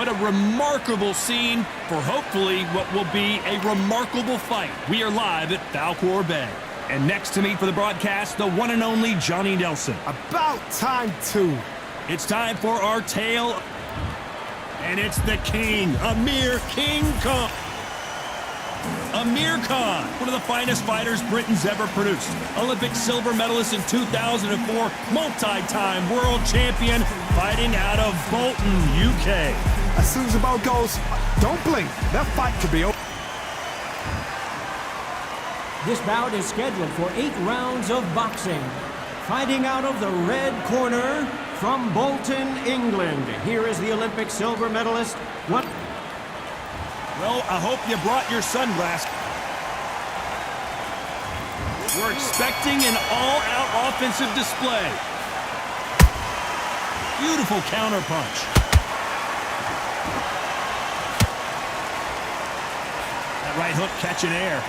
What a remarkable scene for hopefully what will be a remarkable fight. We are live at Falkor Bay. And next to me for the broadcast, the one and only Johnny Nelson. About time, too. It's time for our tale. And it's the king, Amir King Khan. Amir Khan, one of the finest fighters Britain's ever produced. Olympic silver medalist in 2004, multi-time world champion, fighting out of Bolton, UK. As soon as the ball goes, don't blink. That fight could be over. This bout is scheduled for 8 rounds of boxing. Fighting out of the red corner from Bolton, England. Here is the Olympic silver medalist. Well, I hope you brought your sunglasses. We're expecting an all-out offensive display. Beautiful counterpunch. That right hook catching air.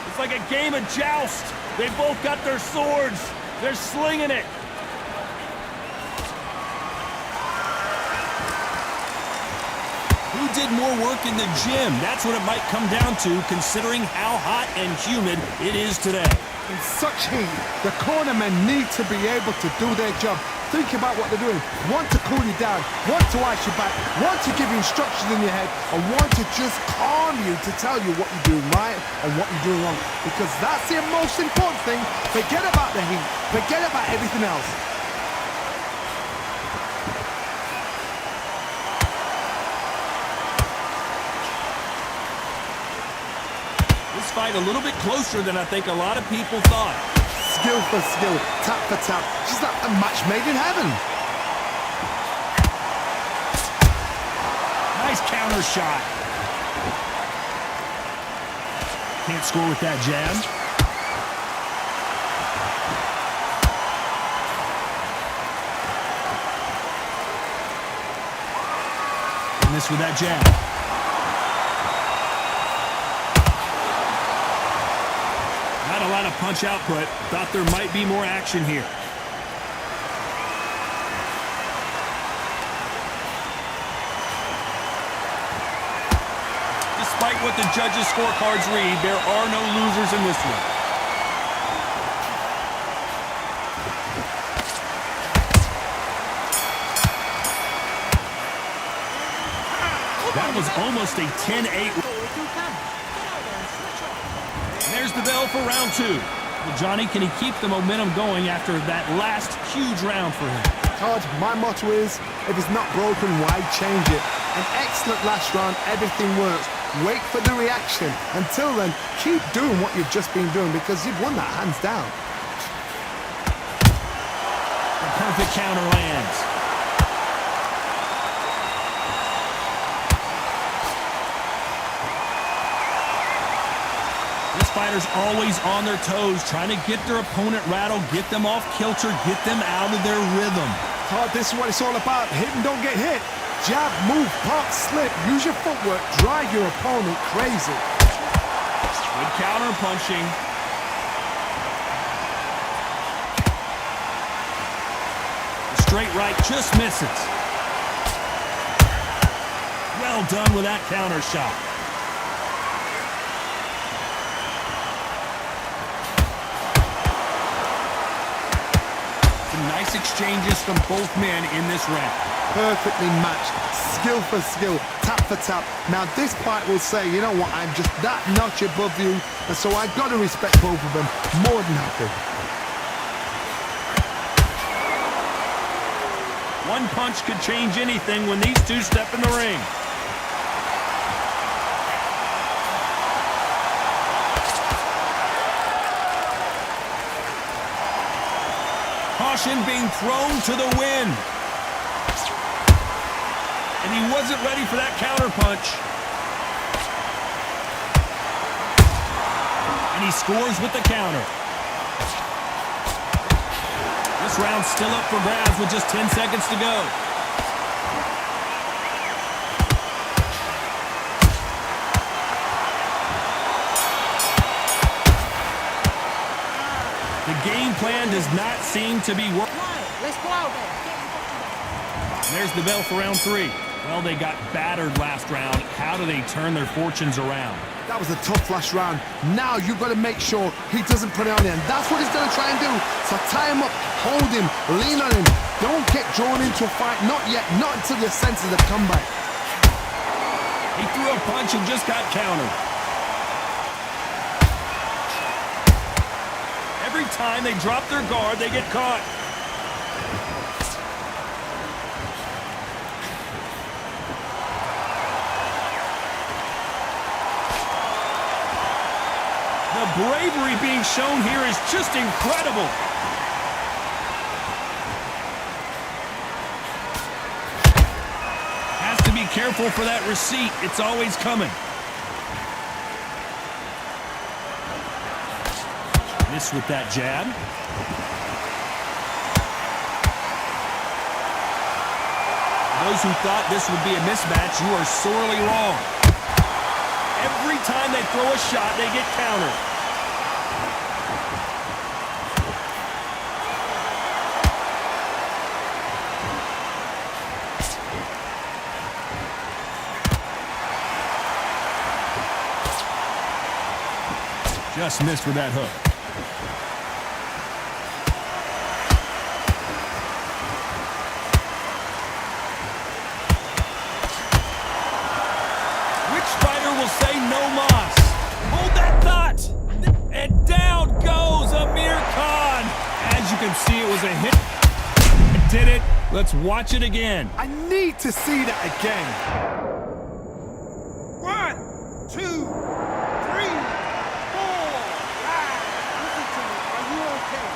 It's like a game of joust. They both got their swords. They're slinging it. Who did more work in the gym? That's what it might come down to, considering how hot and humid it is today. In such heat, the cornermen need to be able to do their job. Think about what they're doing. One to cool you down, one to ice you back, one to give you instructions in your head, and one to just calm you to tell you what you're doing right and what you're doing wrong. Because that's the most important thing. Forget about the heat. Forget about everything else. This fight a little bit closer than I think a lot of people thought. Skill for skill, tap for tap. Just like a match made in heaven. Nice counter shot. Can't score with that jab. And this with that jab. Not a lot of punch output. Thought there might be more action here. Despite what the judges' scorecards read, there are no losers in this one. That was almost a 10-8. There's the bell for round 2. Well, Johnny, can he keep the momentum going after that last huge round for him? Todd, my motto is, if it's not broken, why change it? An excellent last round, everything works. Wait for the reaction. Until then, keep doing what you've just been doing because you've won that hands down. The perfect counter lands. This fighter's always on their toes, trying to get their opponent rattled, get them off kilter, get them out of their rhythm. Todd, this is what it's all about. Hit and don't get hit. Jab, move, pop, slip. Use your footwork. Drive your opponent crazy. Good counter punching. The straight right just misses. Well done with that counter shot. Some nice exchanges from both men in this round. Perfectly matched, skill for skill, tap for tap. Now this fight will say, you know what, I'm just that notch above you, and so I've got to respect both of them. More than happy. One punch could change anything when these two step in the ring. Caution being thrown to the wind. And he wasn't ready for that counter punch. And he scores with the counter. This round's still up for grabs with just 10 seconds to go. The game plan does not seem to be working. Let's go out there. There's the bell for round 3. Well, they got battered last round. How do they turn their fortunes around? That was a tough last round. Now you've got to make sure he doesn't put it on you, and that's what he's going to try and do. So tie him up, hold him, lean on him. Don't get drawn into a fight. Not yet. Not until your senses have come back. He threw a punch and just got countered. Every time they drop their guard, they get caught. The bravery being shown here is just incredible. Has to be careful for that receipt. It's always coming. Miss with that jab. Those who thought this would be a mismatch, you are sorely wrong. Every time they throw a shot, they get countered. Just missed with that hook. Which fighter will say no mas? Hold that thought! And down goes Amir Khan. As you can see, it was a hit. It did it. Let's watch it again. I need to see that again. 1, 2, 3, 4, 5. Listen to me. Are you okay?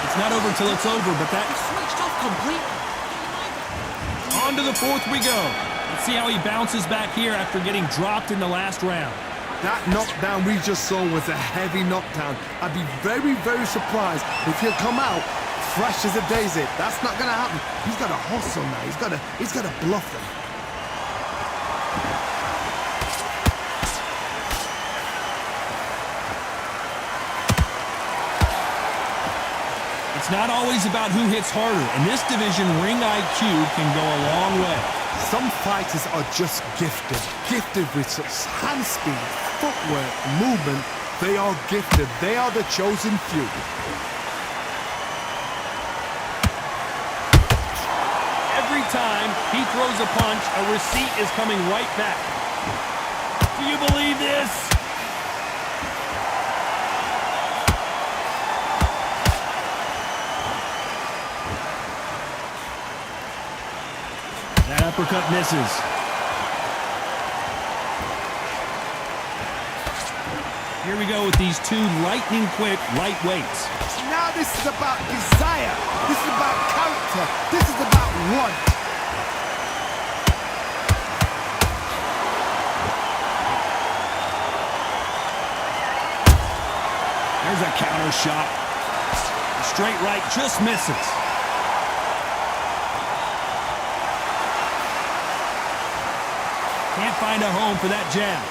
It's not over till it's over, but that... Switched off completely. On to the 4th we go. Let's see how he bounces back here after getting dropped in the last round. That knockdown we just saw was a heavy knockdown. I'd be very, very surprised if he'll come out fresh as a daisy. That's not going to happen. He's got to hustle now. He's got to bluff them. It's not always about who hits harder. In this division, ring IQ can go a long way. Some fighters are just gifted with such hand speed, footwork, movement. They are gifted. They are the chosen few. Every time he throws a punch, a receipt is coming right back. Do you believe this? That uppercut misses. Here we go with these two lightning-quick lightweights. Now this is about desire. This is about character. This is about want. There's a counter shot. The straight right just misses. Can't find a home for that jab.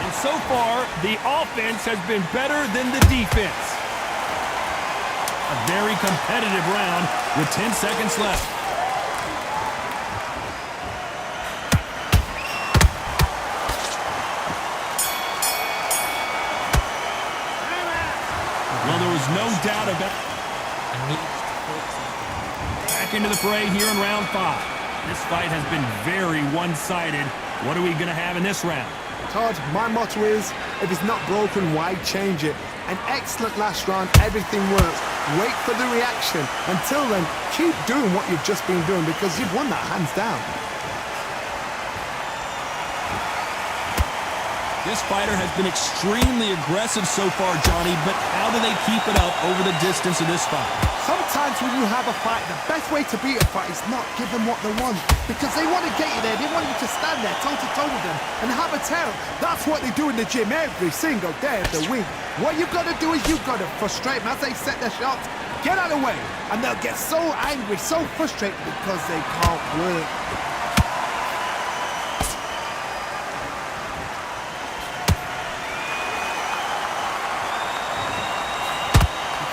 And so far, the offense has been better than the defense. A very competitive round with 10 seconds left. Well, there was no doubt about it. Back into the fray here in round 5. This fight has been very one-sided. What are we going to have in this round? Todd, my motto is, if it's not broken, why change it? An excellent last round, everything works. Wait for the reaction. Until then, keep doing what you've just been doing because you've won that hands down. This fighter has been extremely aggressive so far, Johnny, but how do they keep it up over the distance of this fight? Sometimes when you have a fight, the best way to beat a fight is not give them what they want. Because they want to get you there. They want you to stand there toe-to-toe with them and have a tell. That's what they do in the gym every single day of the week. What you've got to do is you've got to frustrate them as they set their shots. Get out of the way. And they'll get so angry, so frustrated because they can't work.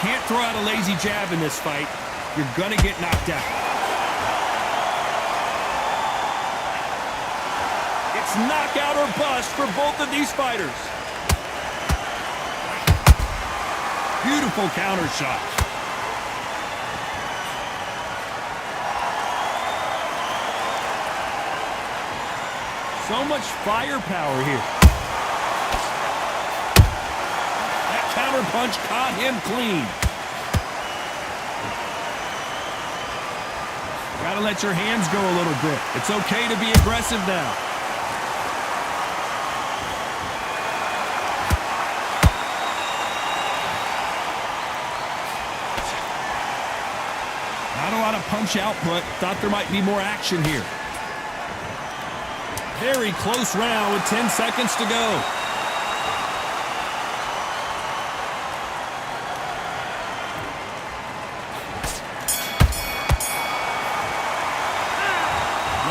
Can't throw out a lazy jab in this fight. You're gonna get knocked out. It's knockout or bust for both of these fighters. Beautiful counter shot. So much firepower here. Counter punch caught him clean. Gotta let your hands go a little bit. It's okay to be aggressive now. Not a lot of punch output. Thought there might be more action here. Very close round with 10 seconds to go.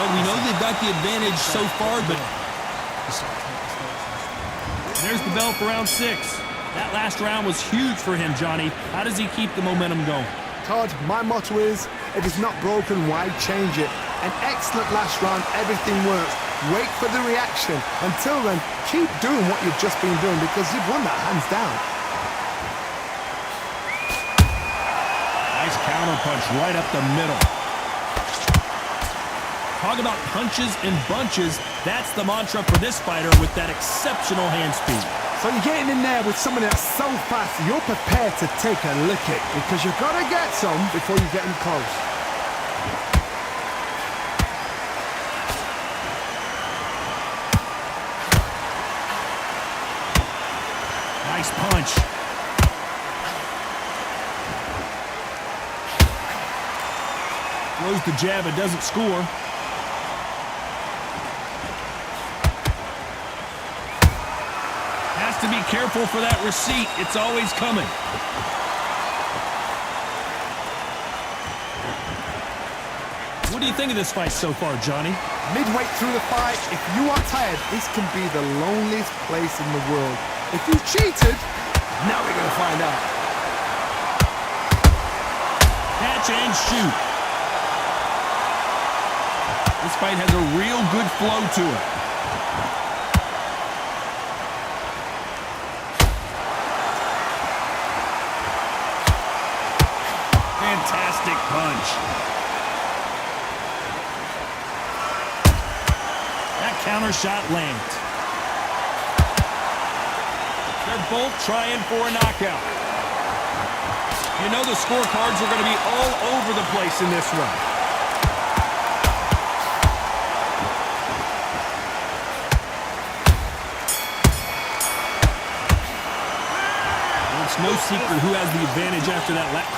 We know they've got the advantage so far, but there's the bell for round 6. That last round was huge for him, Johnny. How does he keep the momentum going? Todd, my motto is, if it's not broken, why change it? An excellent last round, everything works. Wait for the reaction. Until then, keep doing what you've just been doing because you've won that hands down. Nice counter punch right up the middle. Talk about punches and bunches. That's the mantra for this fighter with that exceptional hand speed. So you're getting in there with someone that's so fast, you're prepared to take a licking because you've got to get some before you get in close. Nice punch. Throws the jab, it doesn't score. To be careful for that receipt. It's always coming. What do you think of this fight so far, Johnny? Midway through the fight, if you are tired, this can be the loneliest place in the world. If you cheated, now we're going to find out. Catch and shoot. This fight has a real good flow to it. Fantastic punch. That counter shot lands. They're both trying for a knockout. You know the scorecards are going to be all over the place in this one. Well, it's no secret who has the advantage after that lap.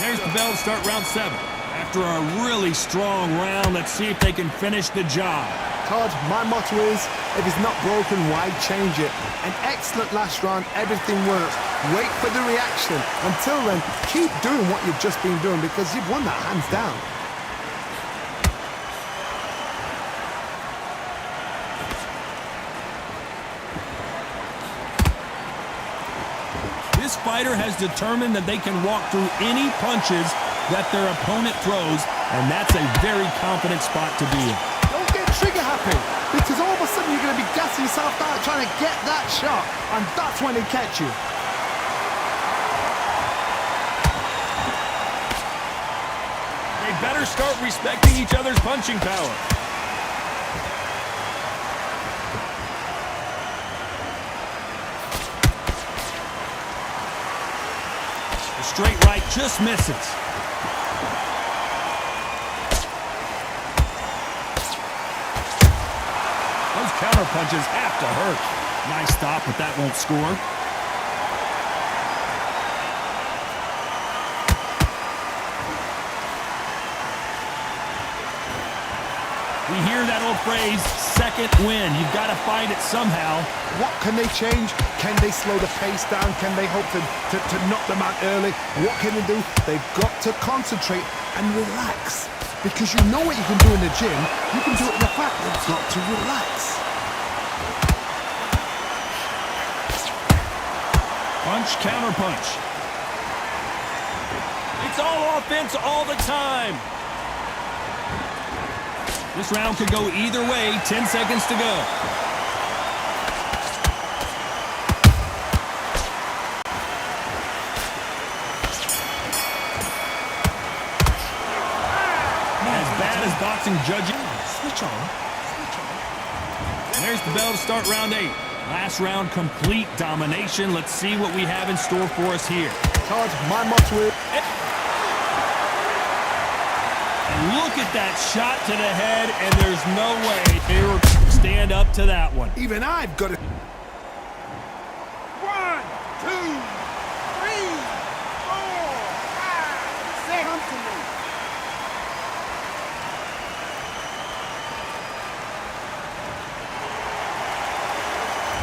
There's the bell to start round 7. After a really strong round, let's see if they can finish the job. Todd, my motto is, if it's not broken, why change it? An excellent last round, everything works. Wait for the reaction. Until then, keep doing what you've just been doing because you've won that hands down. This fighter has determined that they can walk through any punches that their opponent throws, and that's a very confident spot to be in. Don't get trigger happy, because all of a sudden you're going to be gassing yourself out trying to get that shot, and that's when they catch you. They better start respecting each other's punching power. The straight right just misses. Those counter punches have to hurt. Nice stop, but that won't score. We hear that old phrase, second win. You've got to find it somehow. What can they change? Can they slow the pace down? Can they hope to knock them out early? What can they do? They've got to concentrate and relax. Because you know what you can do in the gym. You can do it in the fact they've got to relax. Punch, counter punch. It's all offense all the time. This round could go either way. 10 seconds to go. As bad as boxing judging. Switch on. Switch on. There's the bell to start round 8. Last round, complete domination. Let's see what we have in store for us here. Todd, my motto is... Look at that shot to the head, and there's no way they will stand up to that one. Even I've got it. 1, 2, 3, 4, 5, 6. Come to me.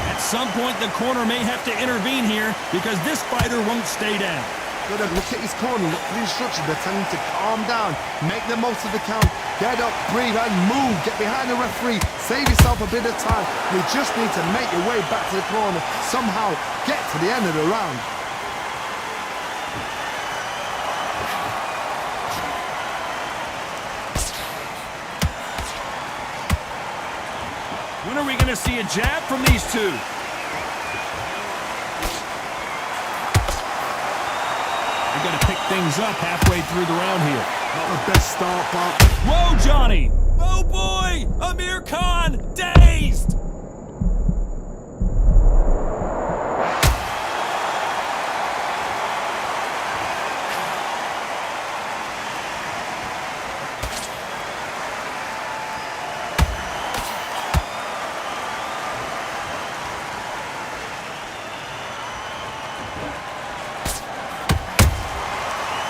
At some point, the corner may have to intervene here because this fighter won't stay down. Look at his corner, look at the instructions. They're telling him to calm down, make the most of the count, get up, breathe, and move. Get behind the referee, save yourself a bit of time. You just need to make your way back to the corner, somehow get to the end of the round. When are we going to see a jab from these two? Got to pick things up halfway through the round here. Not the best start, but... Whoa, Johnny! Oh, boy! Amir Khan, dazed!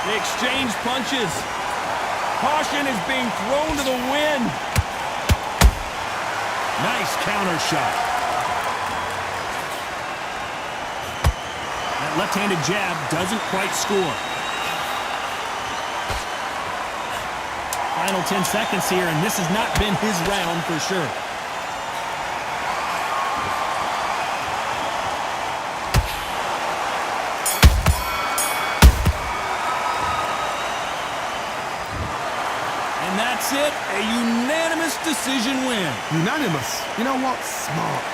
They exchange punches. Caution is being thrown to the wind. Nice counter shot. That left-handed jab doesn't quite score. Final 10 seconds here, and this has not been his round for sure. And that's it, a unanimous decision win. Unanimous. You know what? Smart.